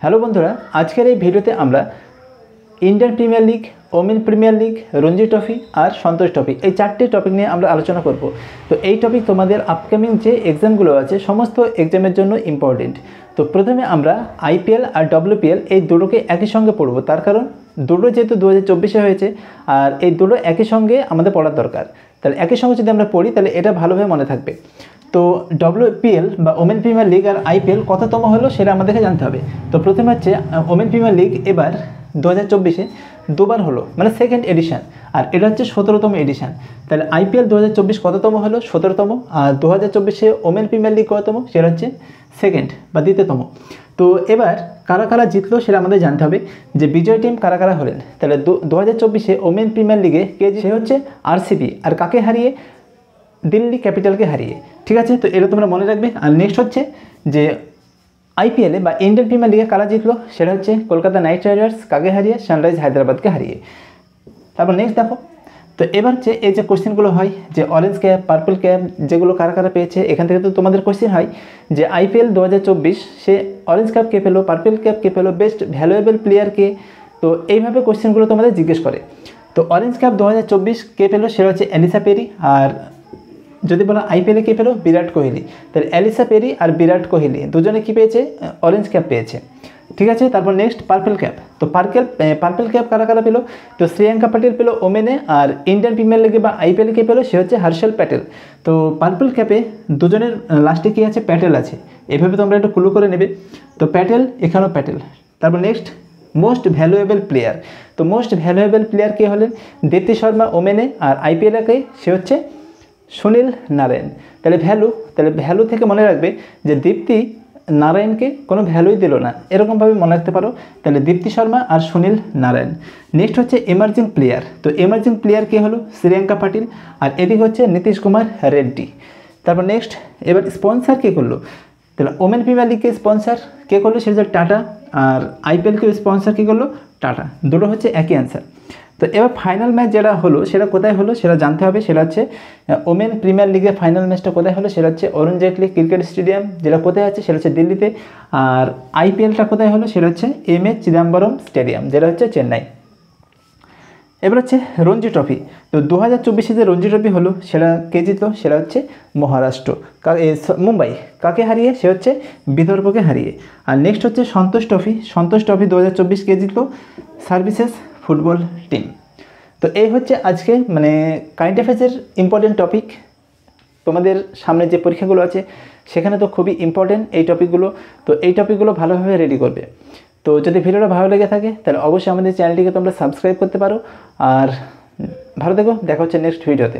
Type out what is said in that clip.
Hello বন্ধুরা, আজকের এই ভিডিওতে আমরা Indian Premier League, Women Premier League, Ranji Trophy আর সন্তোষ ট্রফি এই চারটে টপিক নিয়ে আমরা আলোচনা করব। তো এই টপিক তোমাদের আপকামিং যে এক্সামগুলো আছে সমস্ত এক্সামের জন্য ইম্পর্টেন্ট। তো প্রথমে আমরা আইপিএল আর ডব্লিউপিএল এই দুটোকে একই সঙ্গে পড়ব, তার কারণ দুটো যেহেতু 2024-এ হয়েছে আর এই দুটো একই সঙ্গে আমাদের পড়ার দরকার। তাহলে একই সঙ্গে যদি আমরা পড়ি তাহলে এটা ভালোভাবে মনে থাকবে। তো ডব্লিউপিএল বা ওমেন প্রিমিয়ার লিগ আর আইপিএল কততম হলো সেটা আমাদেরকে জানতে হবে। তো প্রথমে হচ্ছে ওমেন প্রিমিয়ার লিগ এবার 2024-এ দুবার হলো, মানে সেকেন্ড এডিশন, আর এটা হচ্ছে 17তম এডিশন। তাহলে আইপিএল 2024 কততম হলো? 17তম। আর 2024-এ ওমেন প্রিমিয়ার লিগ কততম? সেটা হচ্ছে সেকেন্ড বা দ্বিতীয়তম। তো এবার কারা কারা জিতলো সেটা আমাদের জানতে হবে, যে বিজয় টিম কারা কারা হলেন। তাহলে 2024-এ ওমেন প্রিমিয়ার লিগে সে হচ্ছে আরসিবি, আর কাকে হারিয়ে? দিল্লি ক্যাপিটালকে হারিয়ে। ঠিক আছে, তো এটা তোমরা মনে রাখবে। আর নেক্সট হচ্ছে যে আইপিএলে বা ইন্ডিয়ান প্রিমিয়ার লিগে কারা জিতলো, সেটা হচ্ছে কলকাতা নাইট রাইডার্স কাকে হারিয়ে? সানরাইজ হায়দ্রাবাদকে হারিয়ে। তারপর নেক্সট দেখো, তো এবার যে এই যে কোশ্চেনগুলো হয় যে অরেঞ্জ ক্যাপ, পার্পল ক্যাপ যেগুলো কারা কারা পেয়েছে, এখান থেকে তো তোমাদের কোশ্চেন হয় যে আইপিএল 2024 সে অরেঞ্জ ক্যাপ কে পেলো, পার্পল ক্যাপ কে পেলো, বেস্ট ভ্যালুয়েবল প্লেয়ার কে। তো এইভাবে কোশ্চেনগুলো তোমাদের জিজ্ঞেস করে। তো অরেঞ্জ ক্যাপ 2024 কে পেলো? সেটা হচ্ছে এলিসা পেরি। আর যদি বলা আইপিএলে কে পেলো? বিরাট কোহলি। তাহলে এলিসা পেরি আর বিরাট কোহলি দুজনে কি পেয়েছে? অরেঞ্জ ক্যাপ পেয়েছে। ঠিক আছে, তারপর নেক্সট পার্পল ক্যাপ। তো পার্পল ক্যাপ কারা কারা পেলো? তো শ্রেয়াঙ্কা পাটিল পেলো ওমেনে, আর ইন্ডিয়ান প্রিমিয়ার লিগে বা আইপিএলে কে পেলো? সে হচ্ছে হর্ষল প্যাটেল। তো পার্পল ক্যাপে দুজনের লাস্টে কি আছে? প্যাটেল আছে। এভাবে তোমরা একটু ক্লু করে নেবে। তো প্যাটেল, এখানেও প্যাটেল। তারপর নেক্সট মোস্ট ভ্যালুয়েবল প্লেয়ার। তো মোস্ট ভ্যালুয়েবল প্লেয়ার কে হলেন? দীপ্তি শর্মা ওমেনে, আর আইপিএলে কে? সে হচ্ছে সুনীল নারায়ণ। তাহলে ভ্যালু থেকে মনে রাখবে যে দীপ্তি নারায়ণকে কোনো ভ্যালুই দিল না, এরকমভাবে মনে রাখতে পারো। তাহলে দীপ্তি শর্মা আর সুনীল নারায়ণ। নেক্সট হচ্ছে এমার্জিং প্লেয়ার। তো এমার্জিং প্লেয়ার কে হলো? শ্রেয়াঙ্কা পাটিল, আর এদিকে হচ্ছে নীতিশ কুমার রেড্ডি। তারপর নেক্সট এবার স্পন্সার কে করলো? তাহলে ওমেন প্রিমিয়ার লিগকে স্পন্সার কে করলো? সেটা হচ্ছে টাটা। আর আইপিএলকে স্পন্সার কী করলো? টাটা। দুটো হচ্ছে একই অ্যান্সার। তো এবার ফাইনাল ম্যাচ যেটা হলো সেটা কোথায় হলো সেটা জানতে হবে। সেটা হচ্ছে ওমেন প্রিমিয়ার লিগের ফাইনাল ম্যাচটা কোথায় হলো? সেটা হচ্ছে অরুণ জেটলি ক্রিকেট স্টেডিয়াম, যেটা কোথায় আছে? সেটা হচ্ছে দিল্লিতে। আর আইপিএলটা কোথায় হলো? সেটা হচ্ছে এম.এ. চিদাম্বরম স্টেডিয়াম, যেটা হচ্ছে চেন্নাই। এবার হচ্ছে রঞ্জি ট্রফি। তো 2024-এ যে রঞ্জি ট্রফি হলো সেটা কে জিতলো? সেটা হচ্ছে মহারাষ্ট্র, মুম্বাই কাকে হারিয়ে? সে হচ্ছে বিদর্ভকে হারিয়ে। আর নেক্সট হচ্ছে সন্তোষ ট্রফি। সন্তোষ ট্রফি 2024 কে জিতলো? Services football team. তো এই হচ্ছে আজকে মানে কারেন্ট অ্যাফেয়ার্সের ইম্পর্টেন্ট টপিক। তোমাদের সামনে যে পরীক্ষাগুলো আছে সেখানে তো খুবই ইম্পর্টেন্ট এই টপিকগুলো। তো এই টপিকগুলো ভালোভাবে রেডি করবে। তো যদি ভিডিওটা ভালো লেগে থাকে তাহলে অবশ্যই আমাদের চ্যানেলটিকে তোমরা সাবস্ক্রাইব করতে পারো। আর ভালো থেকো, দেখা হচ্ছে নেক্সট ভিডিওতে।